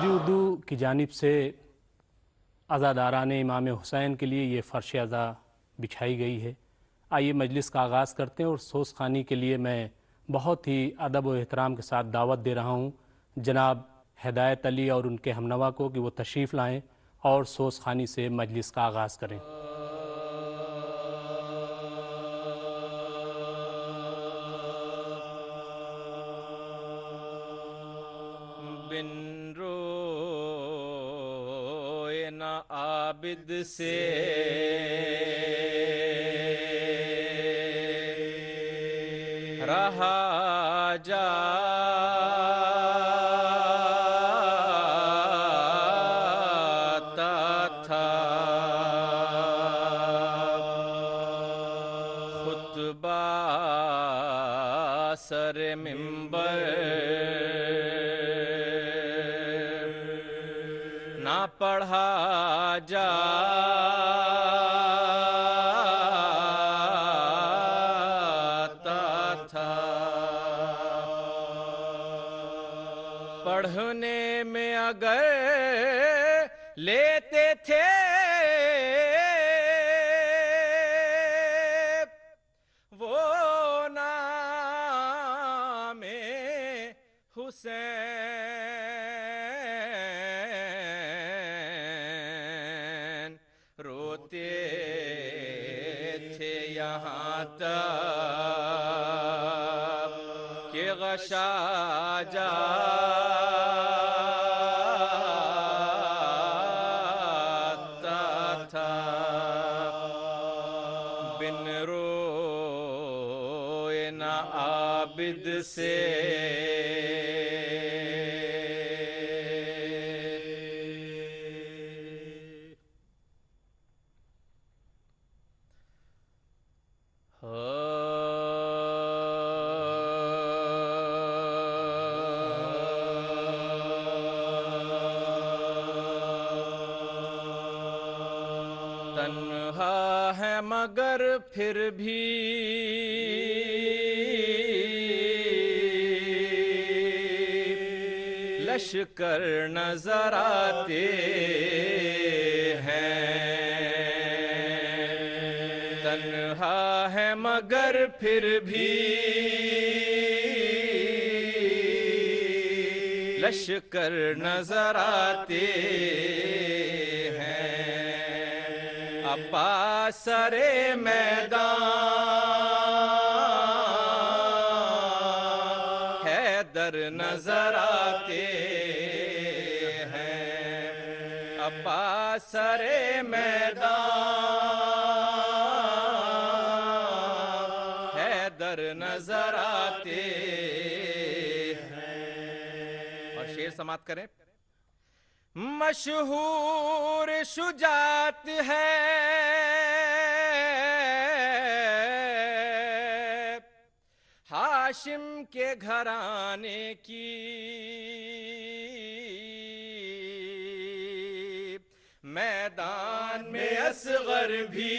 D Urdu کی جانب سے عزاداران امام حسین کے لیے یہ فرش عزا بچھائی گئی ہے۔ آئیے مجلس کا آغاز کرتے ہیں، اور سوز خوانی کے لیے میں بہت ہی ادب و احترام کے ساتھ دعوت دے رہا ہوں جناب ہدایت علی اور ان کے ہمنوا کو کہ وہ تشریف لائیں اور سوز خوانی سے مجلس کا آغاز کریں۔ بن روئے نہ عابد سے رہا جاتا تھا، خطبہ سر منبر نہ پڑھا جاتا تھا، پڑھنے میں اگر لیتے تھے وہ نام حسین، روتے تھے یہاں تک کہ غشا جاتا تھا، بن روئے نہ عابد سے تنہا ہے مگر پھر بھی لشکر نظر آتے ہیں، تنہا ہے مگر پھر بھی لشکر نظر آتے ہیں، اپا سر میدان حیدر نظر آتے ہیں، اپا سر میدان حیدر نظر آتے ہیں۔ اور شعر سماعت کریں۔ مشہور شجاعت ہے ہاشم کے گھرانے کی، میدان میں اصغر بھی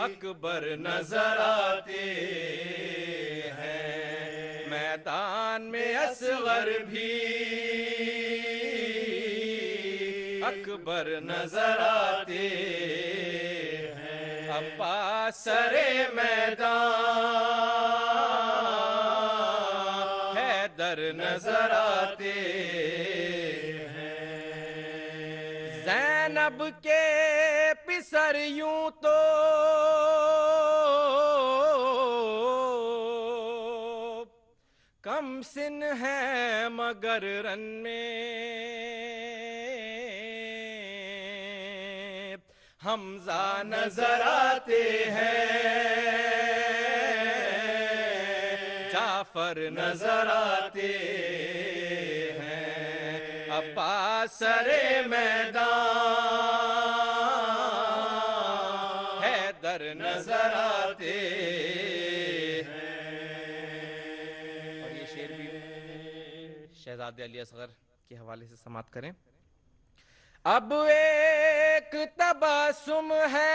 اکبر نظر آتے ہیں، میدان میں اصغر بھی اکبر نظر آتے ہیں، اپا سر میدان حیدر نظر آتے ہیں، زینب کے پسر یوں تو کم سن ہے مگر رن میں حمزہ نظر آتے ہیں، جعفر نظر آتے ہیں، اپا سر میدان حیدر نظر آتے ہیں۔ اور یہ شعر بھی شہزادے علی اصغر کے حوالے سے سماعت کریں۔ اب ایک تبسم ہے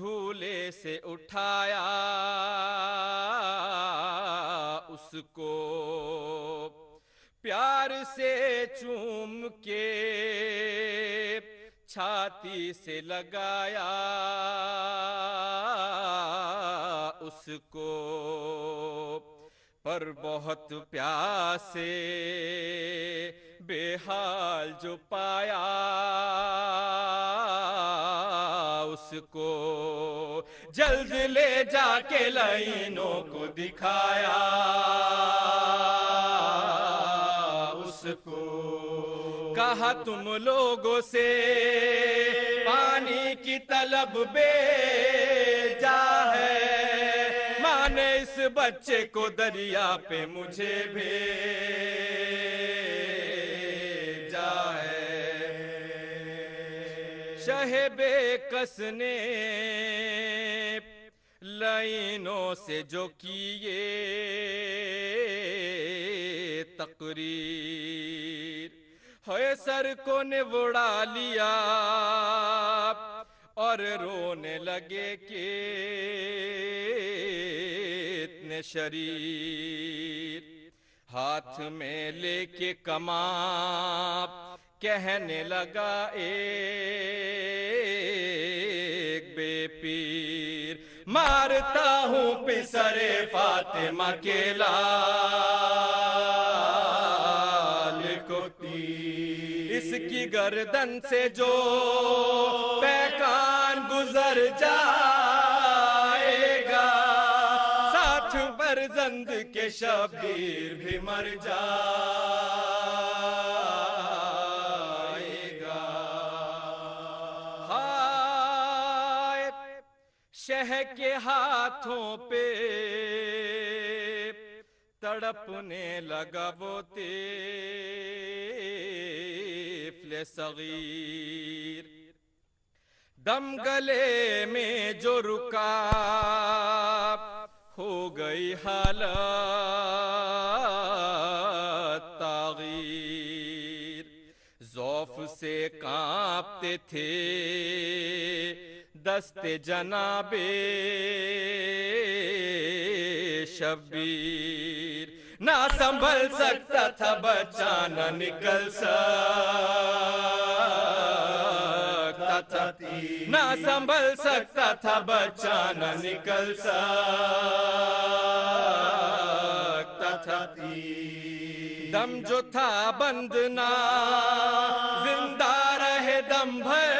جھولے سے اٹھایا اس کو، پیار سے چوم کے چھاتی سے لگایا اس کو، پر بہت پیاسے بے حال جو پایا اس کو، جلد لے جا کے لعینوں کو دکھایا اس کو، کہا تم لوگوں سے پانی کی طلب بے جا ہے، ماں نے اس بچے کو دریا پہ مجھے بھیجا ہے۔ شہ بے کس نے لعینوں سے جو کیے تقریر، ہوئے سر کو نوڑا لیا اور رونے لگے کہ اتنے شریر، ہاتھ میں لے کے کمان کہنے لگا ایک بے پیر، مارتا ہوں پسر فاطمہ کے لال کو تیر، اس کی گردن سے جو پیکان گزر جائے گا، ساتھ فرزند کے شبیر بھی مر جائے گا۔ ہائے شہ کے ہاتھوں پہ تڑپنے لگا وہ طفل صغیر، دم گلے میں جو رکا ہو گئی حالت تغیر، ذوف سے کانپتے تھے دست جناب شبیر، نہ سنبھل سکتا تھا بچہ نہ نکل سکتا تھا، نہ سنبھل سکتا تھا بچہ نہ نکل سکتا تھا، دم جو تھا بند نہ زندہ رہے دم بھر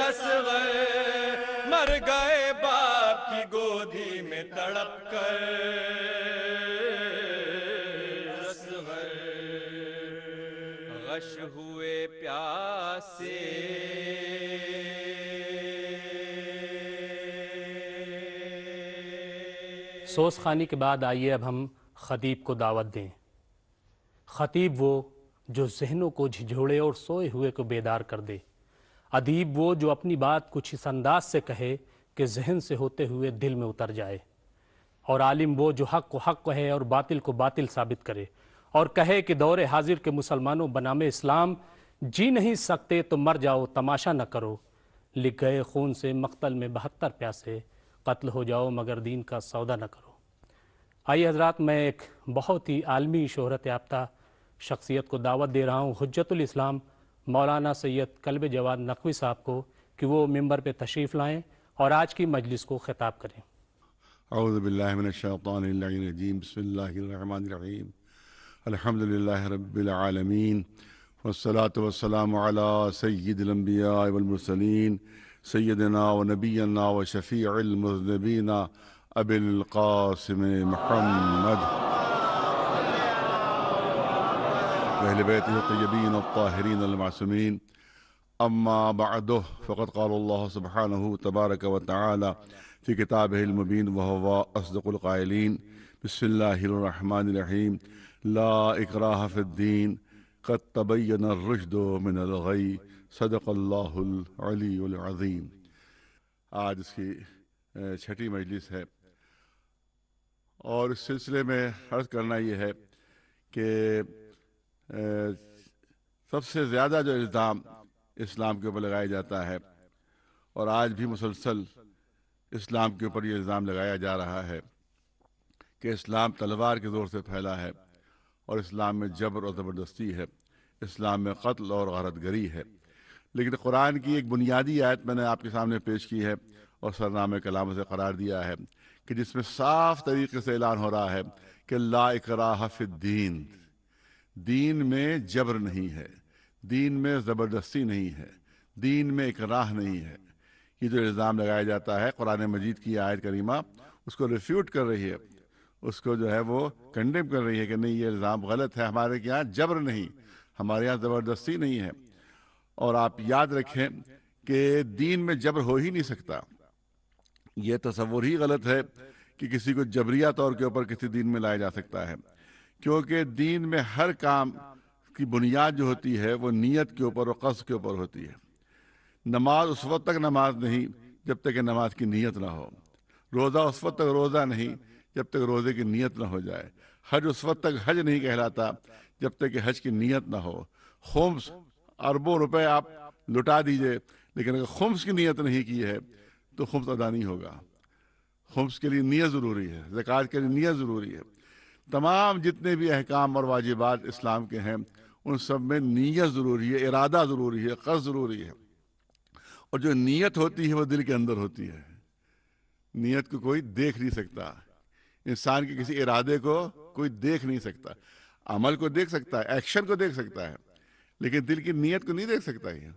اصغر، مر گئے باپ کی گودی میں تڑپ کر اصغر، غش ہوئے پیاسے سوز خوانی کے بعد آئیے اب ہم خطیب کو دعوت دیں۔ خطیب وہ جو ذہنوں کو جھنجھوڑے اور سوئے ہوئے کو بیدار کر دے، ادیب وہ جو اپنی بات کچھ اس انداز سے کہے کہ ذہن سے ہوتے ہوئے دل میں اتر جائے، اور عالم وہ جو حق کو حق کہے اور باطل کو باطل ثابت کرے، اور کہے کہ دور حاضر کے مسلمانوں بنام اسلام جی نہیں سکتے تو مر جاؤ تماشا نہ کرو، لکھ گئے خون سے مقتل میں 72 پیاسے، قتل ہو جاؤ مگر دین کا سودا نہ کرو۔ آئیے حضرات، میں ایک بہت ہی عالمی شہرت یافتہ شخصیت کو دعوت دے رہا ہوں، حجت الاسلام مولانا سید کلب جواد نقوی صاحب کو، کہ وہ ممبر پہ تشریف لائیں اور آج کی مجلس کو خطاب کریں۔ اعوذ باللہ من الشیطان اللعین الرجیم، بسم اللہ الرحمن الرحیم، الحمدللہ رب العالمین، والصلاة والسلام علی سید الانبیاء والمرسلین، سیدنا و نبینا و شفیع المذنبین ابی القاسم محمد اہل بیتہ الطیبین الطاہرین المعصومین، اما بعد فقد قال اللہ سبحانہ تبارک و تعالی فی کتابہ المبین وہو اصدق القائلین، بسم اللہ الرحمن الرحیم، لا اکراہ فی الدین قد تبین الرشد من الغی، صدق اللہ العلی العظیم۔ آج اس کی چھٹی مجلس ہے، اور اس سلسلے میں عرض کرنا یہ ہے کہ سب سے زیادہ جو الزام اسلام کے اوپر لگایا جاتا ہے اور آج بھی مسلسل اسلام کے اوپر یہ الزام لگایا جا رہا ہے کہ اسلام تلوار کے زور سے پھیلا ہے اور اسلام میں جبر اور زبردستی ہے، اسلام میں قتل اور غارت گری ہے۔ لیکن قرآن کی ایک بنیادی آیت میں نے آپ کے سامنے پیش کی ہے اور سرنامہ کلام سے قرار دیا ہے کہ جس میں صاف طریقے سے اعلان ہو رہا ہے کہ لا اکراہ فی الدین، دین میں جبر نہیں ہے، دین میں زبردستی نہیں ہے، دین میں اکراہ نہیں ہے۔ یہ جو الزام لگایا جاتا ہے، قرآن مجید کی آیت کریمہ اس کو ریفیوٹ کر رہی ہے، اس کو جو ہے وہ کنڈیم کر رہی ہے کہ نہیں، یہ الزام غلط ہے، ہمارے یہاں جبر نہیں، ہمارے یہاں زبردستی نہیں ہے۔ اور آپ یاد رکھیں کہ دین میں جبر ہو ہی نہیں سکتا۔ یہ تصور ہی غلط ہے کہ کسی کو جبریہ طور کے اوپر کسی دین میں لایا جا سکتا ہے، کیونکہ دین میں ہر کام کی بنیاد جو ہوتی ہے وہ نیت کے اوپر اور قصد کے اوپر ہوتی ہے۔ نماز اس وقت تک نماز نہیں جب تک کہ نماز کی نیت نہ ہو، روزہ اس وقت تک روزہ نہیں جب تک روزے کی نیت نہ ہو جائے، حج اس وقت تک حج نہیں کہلاتا جب تک کہ حج کی نیت نہ ہو۔ خمس اربوں روپے آپ لٹا دیجئے، لیکن اگر خمس کی نیت نہیں کی ہے تو خمس ادا نہیں ہوگا۔ خمس کے لیے نیت ضروری ہے، زکوٰۃ کے لیے نیت ضروری ہے۔ تمام جتنے بھی احکام اور واجبات اسلام کے ہیں ان سب میں نیت ضروری ہے، ارادہ ضروری ہے، قصد ضروری ہے۔ اور جو نیت ہوتی ہے وہ دل کے اندر ہوتی ہے، نیت کو کوئی دیکھ نہیں سکتا، انسان کے کسی ارادے کو کوئی دیکھ نہیں سکتا۔ عمل کو دیکھ سکتا ہے، ایکشن کو دیکھ سکتا ہے، لیکن دل کی نیت کو نہیں دیکھ سکتا ہے۔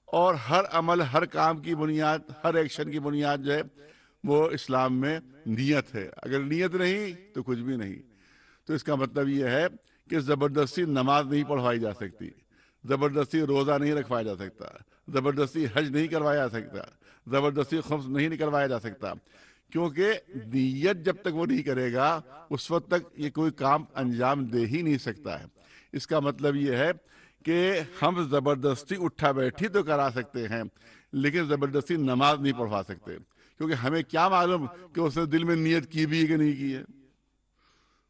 اور ہر عمل، ہر کام کی بنیاد، ہر ایکشن کی بنیاد جو ہے وہ اسلام میں نیت ہے۔ اگر نیت نہیں تو کچھ بھی نہیں۔ تو اس کا مطلب یہ ہے کہ زبردستی نماز نہیں پڑھوائی جا سکتی، زبردستی روزہ نہیں رکھوایا جا سکتا، زبردستی حج نہیں کروایا جا سکتا، زبردستی خمس نہیں نکلوایا جا سکتا، کیونکہ نیت جب تک وہ نہیں کرے گا اس وقت تک یہ کوئی کام انجام دے ہی نہیں سکتا ہے۔ اس کا مطلب یہ ہے کہ ہم زبردستی اٹھا بیٹھی تو کرا سکتے ہیں لیکن زبردستی نماز نہیں پڑھوا سکتے، کیونکہ ہمیں کیا معلوم کہ اس نے دل میں نیت کی بھی کہ نہیں کی ہے۔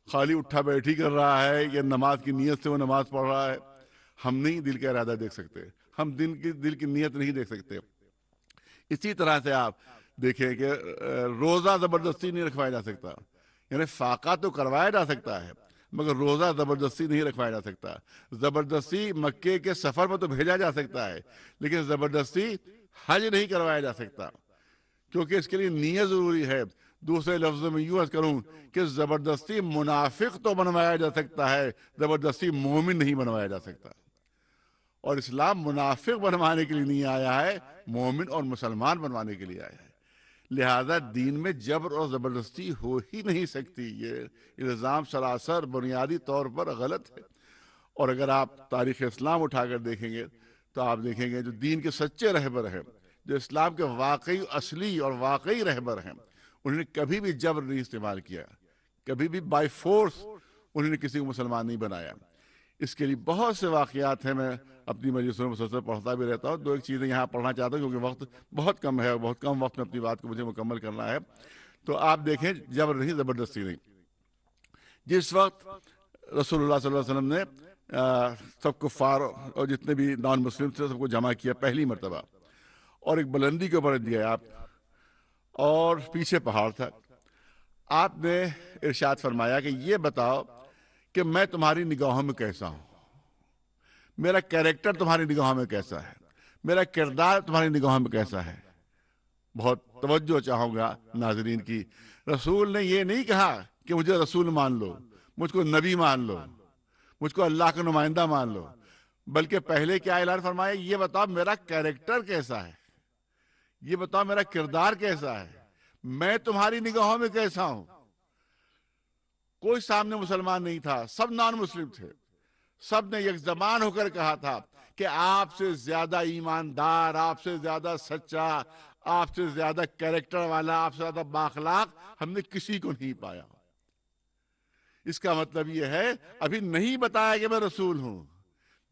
خالی اٹھا بیٹھی کر رہا ہے یا نماز کی نیت سے وہ نماز پڑھ رہا ہے، ہم نہیں دل کا ارادہ دیکھ سکتے، ہم دل کی نیت نہیں دیکھ سکتے۔ اسی طرح سے آپ دیکھیں کہ روزہ زبردستی نہیں رکھوایا جا سکتا، یعنی فاقہ تو کروایا جا سکتا ہے مگر روزہ زبردستی نہیں رکھوایا جا سکتا۔ زبردستی مکے کے سفر میں تو بھیجا جا سکتا ہے لیکن زبردستی حج نہیں کروایا جا سکتا، کیونکہ اس کے لیے نیت ضروری ہے۔ دوسرے لفظوں میں یوں عرض کروں کہ زبردستی منافق تو بنوایا جا سکتا ہے، زبردستی مومن نہیں بنوایا جا سکتا۔ اور اسلام منافق بنوانے کے لیے نہیں آیا ہے، مومن اور مسلمان بنوانے کے لیے آیا ہے۔ لہذا دین میں جبر اور زبردستی ہو ہی نہیں سکتی۔ یہ الزام سراسر بنیادی طور پر غلط ہے۔ اور اگر آپ تاریخ اسلام اٹھا کر دیکھیں گے تو آپ دیکھیں گے جو دین کے سچے رہبر ہیں، جو اسلام کے واقعی اصلی اور واقعی رہبر ہیں، انہوں نے کبھی بھی جبر نہیں استعمال کیا، کبھی بھی بائی فورس انہوں نے کسی کو مسلمان نہیں بنایا۔ اس کے لیے بہت سے واقعات ہیں، میں اپنی مجلسوں میں مسلسل پڑھتا بھی رہتا ہوں۔ دو ایک چیزیں یہاں پڑھنا چاہتا ہوں کیونکہ وقت بہت کم ہے، بہت کم وقت میں اپنی بات کو مجھے مکمل کرنا ہے۔ تو آپ دیکھیں جبر نہیں، زبردستی نہیں۔ جس وقت رسول اللہ صلی اللہ علیہ وسلم نے سب کفار اور جتنے بھی نان مسلم تھے سب کو جمع کیا پہلی مرتبہ، اور ایک بلندی کے اوپر دیا آپ، اور پیچھے پہاڑ تھا، آپ نے ارشاد فرمایا کہ یہ بتاؤ کہ میں تمہاری نگاہوں میں کیسا ہوں، میرا کیریکٹر تمہاری نگاہوں میں کیسا ہے، میرا کردار تمہاری نگاہوں میں کیسا ہے۔ بہت توجہ چاہوں گا ناظرین کی، رسول نے یہ نہیں کہا کہ مجھے رسول مان لو، مجھ کو نبی مان لو، مجھ کو اللہ کا نمائندہ مان لو، بلکہ پہلے کیا اعلان فرمایا، یہ بتاؤ میرا کیریکٹر کیسا ہے، یہ بتاؤ میرا کردار کیسا ہے، میں تمہاری نگاہوں میں کیسا ہوں۔ کوئی سامنے مسلمان نہیں تھا، سب نان مسلم تھے، سب نے یک زبان ہو کر کہا تھا کہ آپ سے زیادہ ایماندار، آپ سے زیادہ سچا، آپ سے زیادہ کیریکٹر والا، آپ سے زیادہ بااخلاق ہم نے کسی کو نہیں پایا۔ اس کا مطلب یہ ہے ابھی نہیں بتایا کہ میں رسول ہوں،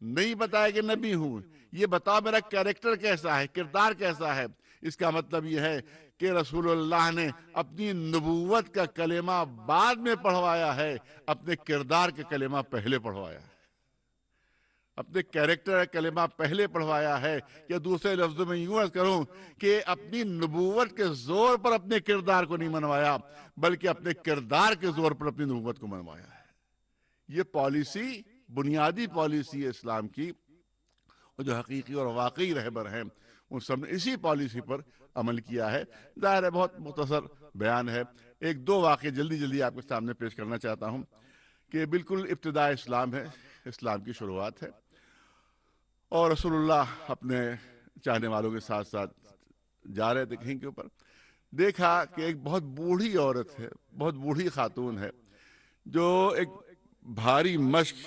نہیں بتایا کہ نبی ہوں، یہ بتاؤ میرا کیریکٹر کیسا ہے، کردار کیسا ہے۔ اس کا مطلب یہ ہے کہ رسول اللہ نے اپنی نبوت کا کلمہ بعد میں پڑھوایا ہے، اپنے کردار کا کلمہ پہلے پڑھوایا ہے۔ اپنے کیریکٹر کلمہ پہلے پڑھوایا ہے، یا دوسرے لفظوں میں یوں عرض کروں کہ اپنی نبوت کے زور پر اپنے کردار کو نہیں منوایا، بلکہ اپنے کردار کے زور پر اپنی نبوت کو منوایا ہے۔ یہ پالیسی بنیادی پالیسی ہے اسلام کی، اور جو حقیقی اور واقعی رہبر ہیں ان سب نے اسی پالیسی پر عمل کیا ہے۔ ظاہر ہے بہت مختصر بیان ہے، ایک دو واقعے جلدی آپ کے سامنے پیش کرنا چاہتا ہوں کہ بالکل ابتداء اسلام ہے، اسلام کی شروعات ہے، اور رسول اللہ اپنے چاہنے والوں کے ساتھ ساتھ جا رہے تھے کہیں کے اوپر، دیکھا کہ ایک بہت بوڑھی عورت ہے، بہت بوڑھی خاتون ہے، جو ایک بھاری مشک،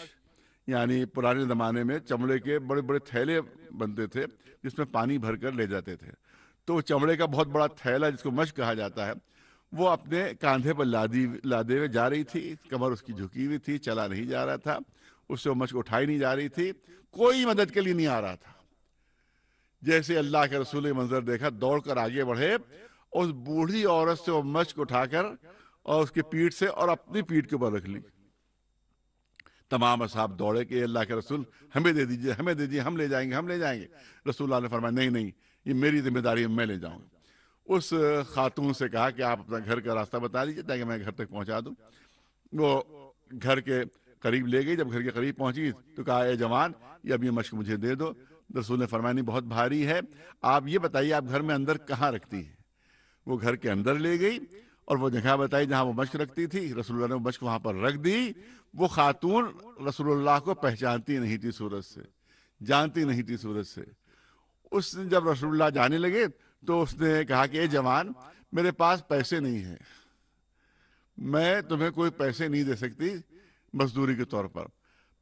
یعنی پرانے زمانے میں چمڑے کے بڑے بڑے تھیلے بنتے تھے جس میں پانی بھر کر لے جاتے تھے، تو وہ چمڑے کا بہت بڑا تھیلا جس کو مشک کہا جاتا ہے وہ اپنے کاندھے پر لادے ہوئے جا رہی تھی، کمر اس کی جھکی ہوئی تھی، چلا نہیں جا رہا تھا، اس سے وہ مشک اٹھائی نہیں جا رہی تھی، کوئی مدد کے لیے نہیں آ رہا تھا۔ جیسے اللہ کے رسول نے منظر دیکھا، دوڑ کر آگے بڑھے، اس بوڑھی عورت سے وہ مشک اٹھا کر اور اس کی پیٹھ سے اور اپنی پیٹھ کے اوپر رکھ لی۔ تمام اصحاب دوڑے کہ اللہ کے رسول ہمیں دے دیجئے، ہمیں دے دیجئے، ہم لے جائیں گے۔ رسول اللہ نے فرمایا نہیں، یہ میری ذمہ داری ہے، میں لے جاؤں گا۔ اس خاتون سے کہا کہ آپ اپنا گھر کا راستہ بتا دیجئے تاکہ میں گھر تک پہنچا دوں۔ وہ گھر کے قریب لے گئی، جب گھر کے قریب پہنچی تو کہا اے جوان، اب یہ مشک مجھے دے دو۔ رسول نے فرمایا نہیں، بہت بھاری ہے، آپ یہ بتائیے آپ گھر میں اندر کہاں رکھتی ہے؟ وہ گھر کے اندر لے گئی اور وہ جگہ بتائی جہاں وہ مشک رکھتی تھی، رسول اللہ نے وہ مشک وہاں پر رکھ دی۔ وہ خاتون رسول اللہ کو پہچانتی نہیں تھی صورت سے، جانتی نہیں تھی صورت سے۔ اس نے جب رسول اللہ جانے لگے تو اس نے کہا کہ اے جوان، میرے پاس پیسے نہیں ہیں، میں تمہیں کوئی پیسے نہیں دے سکتی مزدوری کے طور پر،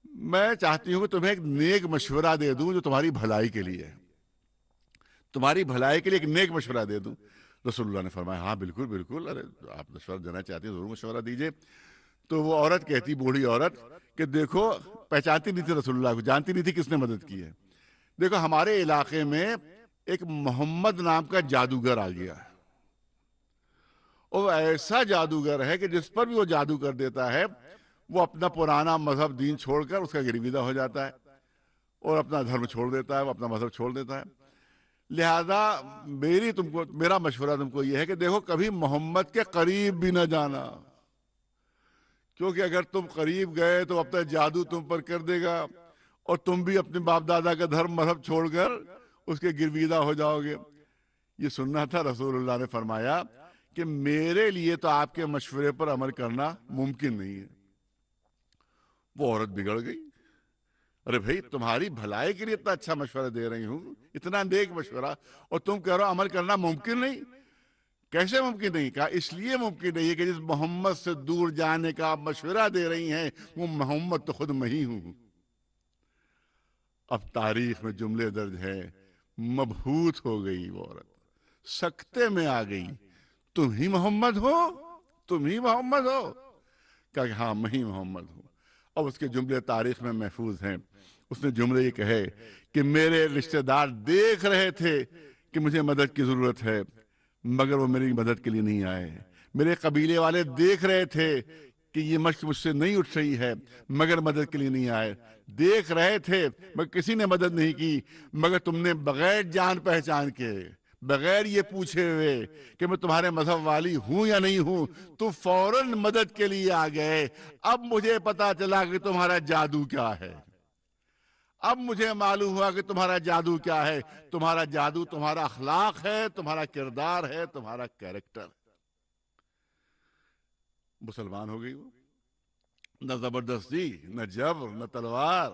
میں چاہتی ہوں کہ تمہیں ایک نیک مشورہ دے دوں جو تمہاری بھلائی کے لیے ہے، تمہاری بھلائی کے لیے ایک نیک مشورہ دے دوں۔ رسول اللہ نے فرمایا ہاں بالکل، ارے آپ مشورہ دینا چاہتی ہیں ضرور مشورہ دیجئے۔ تو وہ عورت کہتی، بوڑھی عورت، کہ دیکھو، پہچانتی نہیں تھی رسول اللہ کو، جانتی نہیں تھی کس نے مدد کی ہے، دیکھو ہمارے علاقے میں ایک محمد نام کا جادوگر آ گیا ہے، وہ ایسا جادوگر ہے کہ جس پر بھی وہ جادو کر دیتا ہے وہ اپنا پرانا مذہب دین چھوڑ کر اس کا گرویدہ ہو جاتا ہے اور اپنا دھرم چھوڑ دیتا ہے، وہ اپنا مذہب چھوڑ دیتا ہے۔ لہذا میرا مشورہ تم کو یہ ہے کہ دیکھو کبھی محمد کے قریب بھی نہ جانا، کیونکہ اگر تم قریب گئے تو اپنا جادو تم پر کر دے گا اور تم بھی اپنے باپ دادا کا دھرم مذہب چھوڑ کر اس کے گرویدہ ہو جاؤ گے۔ یہ سننا تھا۔ رسول اللہ نے فرمایا کہ میرے لیے تو آپ کے مشورے پر عمل کرنا ممکن نہیں ہے۔ وہ عورت بگڑ گئی، ارے بھائی تمہاری بھلائی کے لیے اتنا اچھا مشورہ دے رہی ہوں، اتنا نیک مشورہ، اور تم کہہ رہے ہو عمل کرنا ممکن نہیں؟ کیسے ممکن نہیں؟ کہا اس لیے ممکن نہیں ہے کہ جس محمد سے دور جانے کا آپ مشورہ دے رہی ہیں وہ محمد تو خود میں ہی ہوں۔ اب تاریخ میں جملے درج ہیں، مبہوت ہو گئی وہ عورت، سکتے میں آ گئی، تم ہی محمد ہو، تم ہی محمد ہو؟ کہا کہ ہاں میں ہی محمد ہوں۔ اب اس کے جملے تاریخ میں محفوظ ہیں۔ اس نے جملے یہ کہے کہ میرے رشتہ دار دیکھ رہے تھے کہ مجھے مدد کی ضرورت ہے مگر وہ میری مدد کے لیے نہیں آئے، میرے قبیلے والے دیکھ رہے تھے کہ یہ مشق مجھ سے نہیں اٹھ رہی ہے مگر مدد کے لیے نہیں آئے، دیکھ رہے تھے مگر کسی نے مدد نہیں کی، مگر تم نے بغیر جان پہچان کے، بغیر یہ پوچھے ہوئے کہ میں تمہارے مذہب والی ہوں یا نہیں ہوں، تو فوراً مدد کے لیے آ گئے۔ اب مجھے پتا چلا کہ تمہارا جادو کیا ہے، اب مجھے معلوم ہوا کہ تمہارا جادو کیا ہے۔ تمہارا جادو تمہارا اخلاق ہے، تمہارا کردار ہے، تمہارا کیریکٹر۔ مسلمان ہو گئی وہ، نہ زبردستی، نہ جبر، نہ تلوار،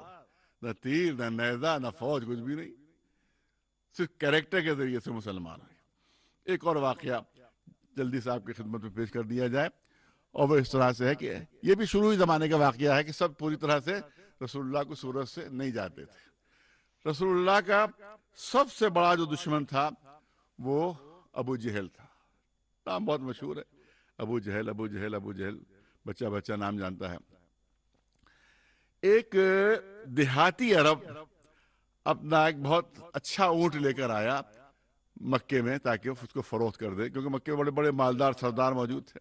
نہ تیر، نہ نیزہ، نہ فوج، کچھ بھی نہیں، صرف کیریکٹر کے ذریعے سے مسلمان ہے۔ ایک اور واقعہ جلدی سے آپ کی خدمت میں پیش کر دیا جائے، اور وہ اس طرح سے ہے کہ یہ بھی شروعی زمانے کا واقعہ ہے کہ سب پوری طرح سے رسول اللہ کو صورت سے نہیں جاتے تھے۔ رسول اللہ کا سب سے بڑا جو دشمن تھا وہ ابو جہل تھا، نام بہت مشہور ہے، ابو جہل، ابو جہل، ابو جہل، بچہ بچہ نام جانتا ہے۔ ایک دیہاتی عرب اپنا ایک بہت اچھا اونٹ لے کر آیا مکے میں تاکہ اس کو فروخت کر دے، کیونکہ مکے میں بڑے بڑے مالدار سردار موجود تھے۔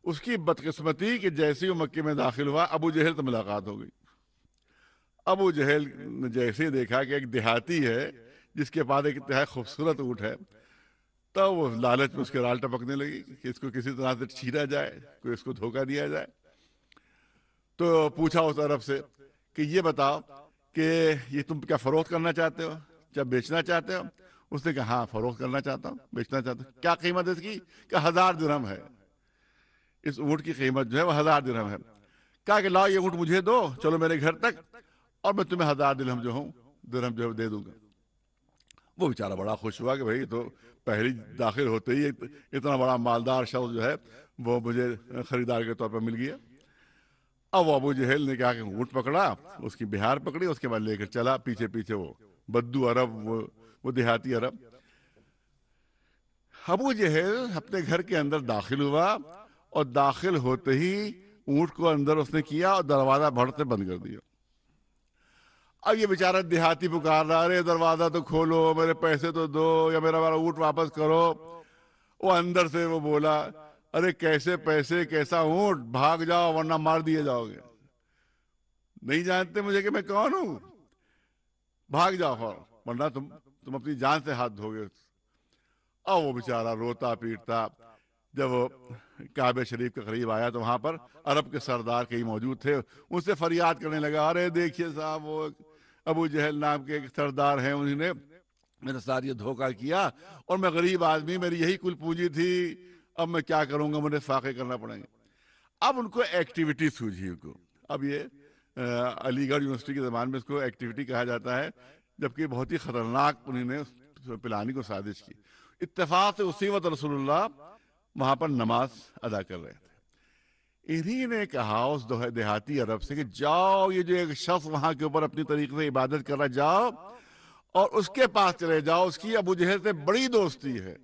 اس کی بدقسمتی کہ جیسے ہی وہ مکے میں داخل ہوا ابو جہل سے ملاقات ہو گئی۔ ابو جہل نے جیسے دیکھا کہ ایک دیہاتی ہے جس کے پاس ایک انتہائی خوبصورت اونٹ ہے، تو وہ لالچ میں اس کے رال ٹپکنے لگی کہ اس کو کسی طرح سے چھینا جائے، کوئی اس کو دھوکہ دیا جائے۔ تو پوچھا اس عرب سے کہ یہ بتاؤ کہ یہ تم کیا فروخت کرنا چاہتے ہو، کیا بیچنا چاہتے ہو؟ اس نے کہا ہاں فروخت کرنا چاہتا ہوں، بیچنا چاہتا ہوں۔ کیا قیمت ہے اس کی؟ کہ 1000 درہم ہے، اس اونٹ کی قیمت جو ہے وہ 1000 درہم ہے۔ کہا کہ لاؤ یہ اونٹ مجھے دو، چلو میرے گھر تک، اور میں تمہیں 1000 درہم جو ہے دے دوں گا۔ وہ بیچارہ بڑا خوش ہوا کہ بھائی تو پہلی داخل ہوتے ہی اتنا بڑا مالدار شخص جو ہے وہ مجھے خریدار کے طور پر مل گیا۔ اب ابو جہل نے کہا کہ اونٹ پکڑا، اس کی بہار پکڑی، اس کے بعد لے کر چلا پیچھے پیچھے وہ بدو عرب، وہ دیہاتی عرب۔ ابو جہل اپنے گھر کے اندر داخل ہوا، اور داخل ہوتے ہی اونٹ کو اندر اس نے کیا اور دروازہ بھڑ سے بند کر دیا۔ اب یہ بیچارہ دیہاتی پکار رہا، ارے دروازہ تو کھولو، میرے پیسے تو دو، یا میرا اونٹ واپس کرو۔ وہ اندر سے وہ بولا، ارے کیسے پیسے، کیسا اونٹ، بھاگ جاؤ ورنہ مار دیے جاؤ گے، نہیں جانتے مجھے کہ میں کون ہوں، بھاگ جاؤ ورنہ تم اپنی جان سے ہاتھ دھو گے۔ اور وہ بیچارہ روتا پیٹتا جب وہ کعبہ شریف کے قریب آیا تو وہاں پر عرب کے سردار کئی موجود تھے، ان سے فریاد کرنے لگا، ارے دیکھیے صاحب وہ ابو جہل نام کے ایک سردار ہیں، انہوں نے میرے ساتھ یہ دھوکہ کیا، اور میں غریب آدمی، میری یہی کل پونجی تھی، اب میں کیا کروں گا، مجھے فاقے کرنا پڑیں گے۔ اب ان کو ایکٹیویٹی سوجھی ان کو۔ اب یہ علی گڑھ یونیورسٹی کے زبان میں اس کو ایکٹیویٹی کہا جاتا ہے، جبکہ بہت ہی خطرناک انہوں نے پلاننگ کو سازش کی۔ اتفاق سے اسی وقت رسول اللہ وہاں پر نماز ادا کر رہے تھے۔ انہی نے کہا اس دیہاتی عرب سے کہ جاؤ، یہ جو ایک شخص وہاں کے اوپر اپنی طریقے سے عبادت کر رہا، جاؤ اور اس کے پاس چلے جاؤ، اس کی ابو جہل سے بڑی دوستی ہے،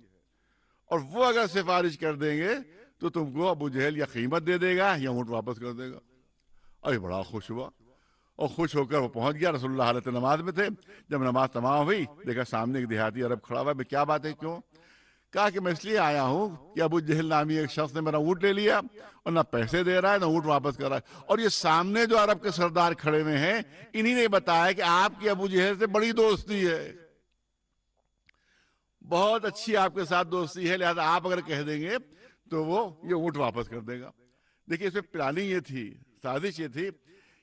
اور وہ اگر سفارش کر دیں گے تو تم کو ابو جہل یا قیمت دے دے گا یا اونٹ واپس کر دے گا۔ ابھی بڑا خوش ہوا، اور خوش ہو کر وہ پہنچ گیا۔ رسول اللہ حالت نماز میں تھے، جب نماز تمام ہوئی دیکھا سامنے ایک دیہاتی عرب کھڑا ہوا۔ کیا بات ہے، کیوں؟ کہا کہ میں اس لیے آیا ہوں کہ ابو جہل نامی ایک شخص نے میرا اونٹ لے لیا، اور نہ پیسے دے رہا ہے نہ اونٹ واپس کر رہا ہے، اور یہ سامنے جو عرب کے سردار کھڑے ہوئے ہیں انہی نے بتایا کہ آپ کی ابو جہل سے بڑی دوستی ہے، بہت اچھی آپ کے ساتھ دوستی ہے، لہذا آپ اگر کہہ دیں گے تو وہ یہ اونٹ واپس کر دے گا۔ دیکھیے اس میں پلاننگ یہ تھی، سازش یہ تھی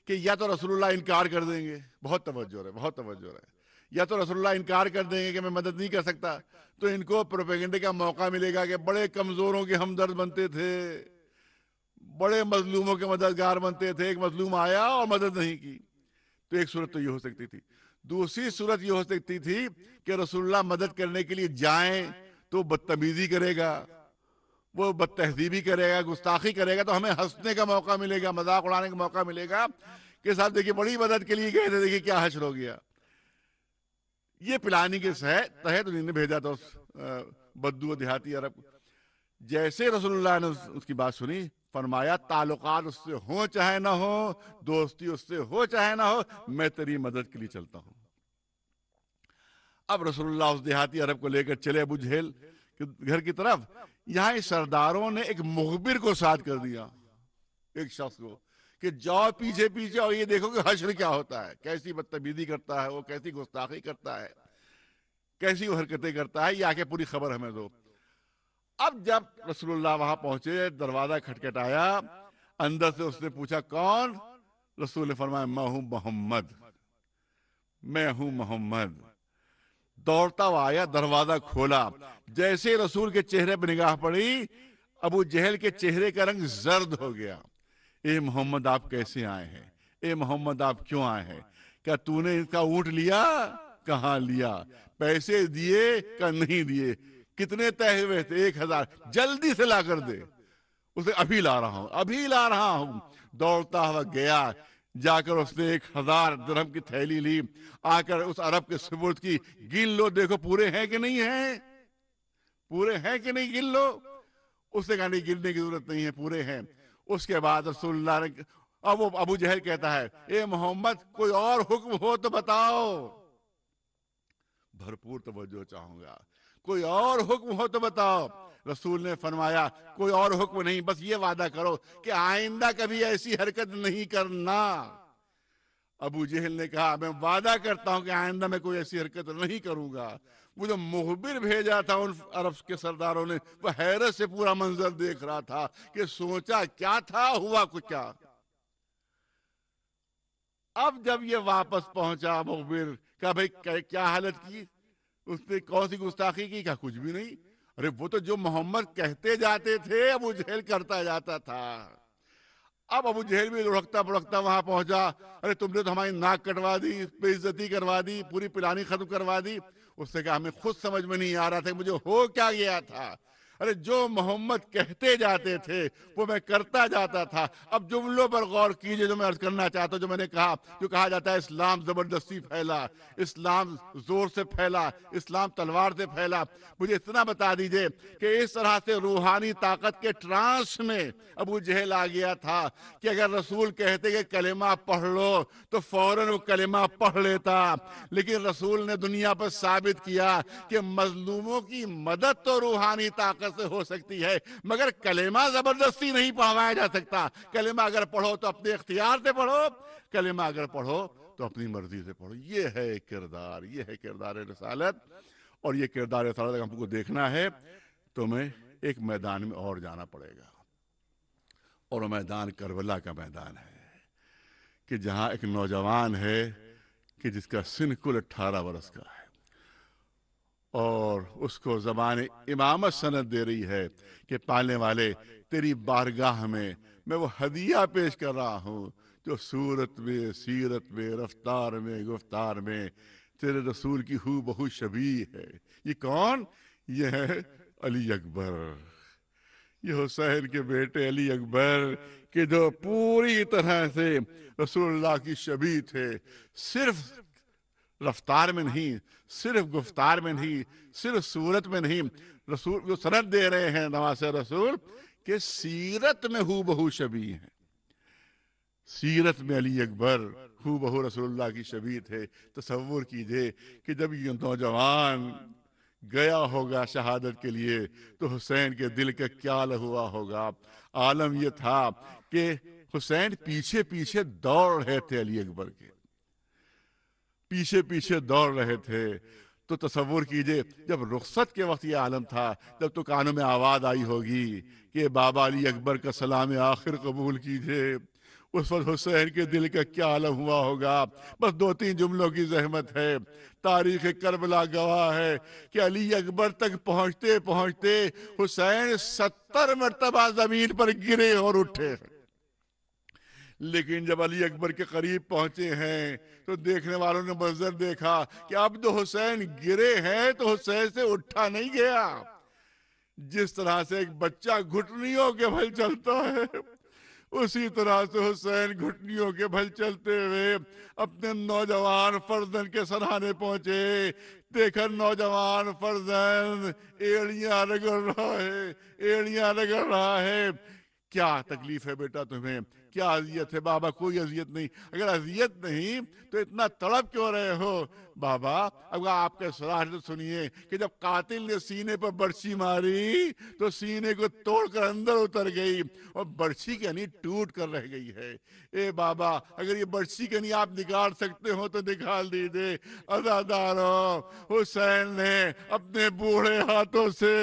کہ یا تو رسول اللہ انکار کر دیں گے، بہت توجہ ہے، بہت توجہ ہے، یا تو رسول اللہ انکار کر دیں گے کہ میں مدد نہیں کر سکتا، تو ان کو پروپیگنڈے کا موقع ملے گا کہ بڑے کمزوروں کے ہمدرد بنتے تھے، بڑے مظلوموں کے مددگار بنتے تھے، ایک مظلوم آیا اور مدد نہیں کی۔ تو ایک صورت تو یہ ہو سکتی تھی۔ دوسری صورت یہ ہو سکتی تھی کہ رسول اللہ مدد کرنے کے لیے جائیں تو بدتمیزی کرے گا، وہ بد تہذیبی کرے گا، گستاخی کرے گا، تو ہمیں ہنسنے کا موقع ملے گا، مذاق اڑانے کا موقع ملے گا کہ صاحب دیکھیے بڑی مدد کے لیے گئے تھے، دیکھیے کیا حشر ہو گیا۔ یہ پلاننگ کے تحت انہوں نے بھیجا تھا اس بدو دیہاتی عرب کو۔ جیسے رسول اللہ نے اس کی بات سنی، فرمایا تعلقات اس سے ہوں چاہے نہ ہو، دوستی اس سے ہو چاہے نہ ہو، میں تیری مدد کے لیے چلتا ہوں۔ اب رسول اللہ اس دیہاتی عرب کو لے کر چلے ابو جہل کے گھر کی طرف۔ یہاں سرداروں نے ایک مخبر کو ساتھ کر دیا، ایک شخص کو، کہ جاؤ پیچھے پیچھے اور یہ دیکھو کہ حشر کیا ہوتا ہے، کیسی بدتمیزی کرتا ہے وہ، کیسی گستاخی کرتا ہے، کیسی وہ حرکتیں کرتا ہے، یہ آ کے پوری خبر ہمیں دو۔ اب جب رسول اللہ وہاں پہنچے، دروازہ کھٹکھٹایا، اندر سے اس نے پوچھا کون؟ رسول نے فرمایا میں ہوں محمد، میں ہوں محمد۔ دوڑتا ہوا آیا، دروازہ کھولا، جیسے رسول کے چہرے پہ نگاہ پڑی، ابو جہل کے چہرے کا رنگ زرد ہو گیا۔ اے محمد آپ کیسے آئے ہیں؟ اے محمد آپ کیوں آئے ہیں؟ کیا تو نے ان کا اونٹ لیا؟ کہاں لیا؟ پیسے دیے کہ نہیں دیے؟ کتنے طے ہوئے تھے؟ 1000۔ جلدی سے لا کر دے۔ اسے ابھی لا رہا ہوں، ابھی لا رہا ہوں۔ دوڑتا ہوا گیا، جا کر اس نے 1000 درہم کی تھیلی لی، آ کر اس عرب کے سپرد کی، گن لو دیکھو پورے ہیں کہ نہیں ہیں، پورے ہیں کہ نہیں، گن لو۔ اس نے کہا نہیں گننے کی ضرورت نہیں ہے، پورے ہیں۔ اس کے بعد رسول اللہ نے، اب وہ ابو جہل کہتا ہے اے محمد کوئی اور حکم ہو تو بتاؤ، بھرپور توجہ چاہوں گا، کوئی اور حکم ہو تو بتاؤ۔ رسول نے فرمایا کوئی اور حکم نہیں، بس یہ وعدہ کرو کہ آئندہ کبھی ایسی حرکت نہیں کرنا۔ ابو جہل نے کہا میں وعدہ کرتا ہوں کہ آئندہ میں کوئی ایسی حرکت نہیں کروں گا. وہ جو مخبر بھیجا تھا ان عرب کے سرداروں نے وہ حیرت سے پورا منظر دیکھ رہا تھا کہ سوچا کیا تھا ہوا کچھ کیا. اب جب یہ واپس پہنچا مخبر کہا بھائی کیا حالت کی, اس نے کون سی گستاخی کی, کہا کچھ بھی نہیں. ارے وہ تو جو محمد کہتے جاتے تھے ابو جہل کرتا جاتا تھا. اب ابو جہل بھی لڑکتا بڑکتا وہاں پہنچا. ارے تم نے تو ہماری ناک کٹوا دی, بے عزتی کروا دی, پوری پلانی ختم کروا دی. اس نے کہا ہمیں خود سمجھ میں نہیں آ رہا تھا کہ مجھے ہو کیا گیا تھا. ارے جو محمد کہتے جاتے تھے وہ میں کرتا جاتا تھا. اب جملوں پر غور کیجئے جو میں عرض کرنا چاہتا ہوں. جو میں نے کہا, جو کہا جاتا ہے اسلام زبردستی پھیلا, اسلام زور سے پھیلا, اسلام تلوار سے پھیلا. مجھے اتنا بتا دیجئے کہ اس طرح سے روحانی طاقت کے ٹرانس میں ابو جہل آ گیا تھا کہ اگر رسول کہتے کہ کلمہ پڑھ لو تو فوراً وہ کلمہ پڑھ لیتا. لیکن رسول نے دنیا پر ثابت کیا کہ مظلوموں کی مدد تو روحانی طاقت سے ہو سکتی ہے مگر کلمہ زبردستی نہیں پڑھوایا جا سکتا. کلمہ اگر پڑھو تو اپنے اختیار سے پڑھو, کلمہ اگر پڑھو تو اپنی مرضی سے پڑھو. یہ ہے کردار, یہ ہے کردار رسالت. اور یہ کردار رسالت ہم کو دیکھنا ہے تو میں ایک میدان میں اور جانا پڑے گا, اور وہ میدان کربلا کا میدان ہے کہ جہاں ایک نوجوان ہے کہ جس کا سن کل 18 برس کا ہے, اور اس کو زبان امامت سند دے رہی ہے کہ پالنے والے تیری بارگاہ میں وہ ہدیہ پیش کر رہا ہوں جو صورت میں, سیرت میں, رفتار میں, گفتار میں تیرے رسول کی ہو بہو شبیہ ہے. یہ کون؟ یہ ہے علی اکبر, یہ حسین کے بیٹے علی اکبر کہ جو پوری طرح سے رسول اللہ کی شبیہ تھے. صرف رفتار میں نہیں, صرف گفتار میں نہیں, صرف صورت میں نہیں. رسول جو سند دے رہے ہیں نواسہ رسول کہ سیرت میں ہو بہو شبیہ ہیں. سیرت میں علی اکبر ہو بہو رسول اللہ کی شبیہ تھے. تصور کیجئے کہ جب یہ نوجوان گیا ہوگا شہادت کے لیے تو حسین کے دل کا کیا ہوا ہوگا. عالم یہ تھا کہ حسین پیچھے پیچھے دوڑ رہے تھے, علی اکبر کے پیچھے پیچھے دوڑ رہے تھے. تو تصور کیجئے جب رخصت کے وقت یہ عالم تھا, جب تو کانوں میں آواز آئی ہوگی کہ بابا علی اکبر کا سلام آخر قبول کیجئے, اس وقت حسین کے دل کا کیا عالم ہوا ہوگا. بس 2-3 جملوں کی زحمت ہے. تاریخ کربلا گواہ ہے کہ علی اکبر تک پہنچتے پہنچتے حسین 70 مرتبہ زمین پر گرے اور اٹھے. لیکن جب علی اکبر کے قریب پہنچے ہیں تو دیکھنے والوں نے منظر دیکھا کہ اب تو حسین گرے ہیں تو حسین سے اٹھا نہیں گیا. جس طرح سے ایک بچہ گھٹنیوں کے بھل چلتا ہے اسی طرح سے حسین گھٹنیوں کے بھل چلتے ہوئے اپنے نوجوان فرزند کے سرہانے پہنچے. دیکھا نوجوان فرزند ایڑیاں رگڑ رہا ہے, ایڑیاں رگڑ رہا ہے. کیا تکلیف ہے بیٹا تمہیں, کیا اذیت ہے؟ بابا کوئی اذیت نہیں. اگر اذیت نہیں تو اتنا تڑپ کیوں رہے ہو؟ بابا اب آپ کا سراحت سنیے کہ جب قاتل نے سینے پر برچھی ماری تو سینے کو توڑ کر اندر اتر گئی اور برچھی کی نی ٹوٹ کر رہ گئی ہے. اے بابا اگر یہ برچھی کی نی آپ نکال سکتے ہو تو نکال دیجئے. عزاداروں, حسین نے اپنے بوڑھے ہاتھوں سے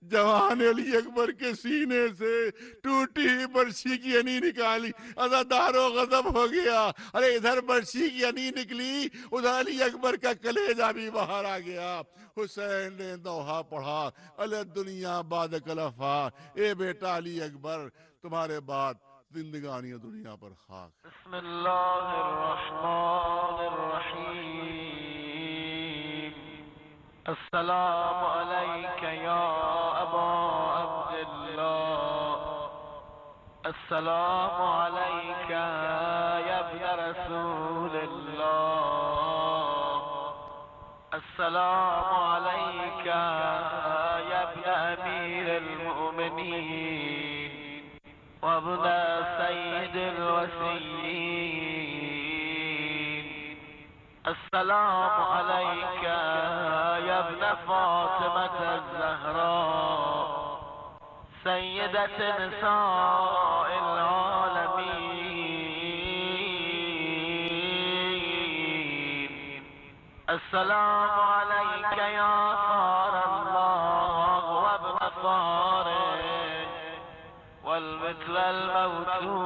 جوان علی اکبر کے سینے سے ٹوٹی ہوئی برچھی کی انی نکالی. عزاداروں غضب ہو گیا. ارے ادھر برچھی کی انی نکلی, ادھر علی اکبر کا کلیجہ بھی باہر آ گیا. حسین نے دوہا پڑھا علی الدنیا بعد کلفا, اے بیٹا علی اکبر تمہارے بعد زندگانی دنیا پر خاک. بسم اللہ الرحمن الرحیم. السلام علیک یا ابا عبداللہ, السلام علیک یا ابن رسول اللہ, السلام علیک یا ابن امیر المؤمنین وابن سید الوسیین, السلام علیک یا ابن فاطمة الزہراء سیدۃ نساء العالمین. السلام عليك يا صار الله وابن صاره والمثل الموتور.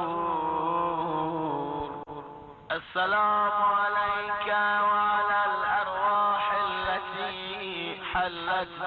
السلام عليك وعلى الأرواح التي حلت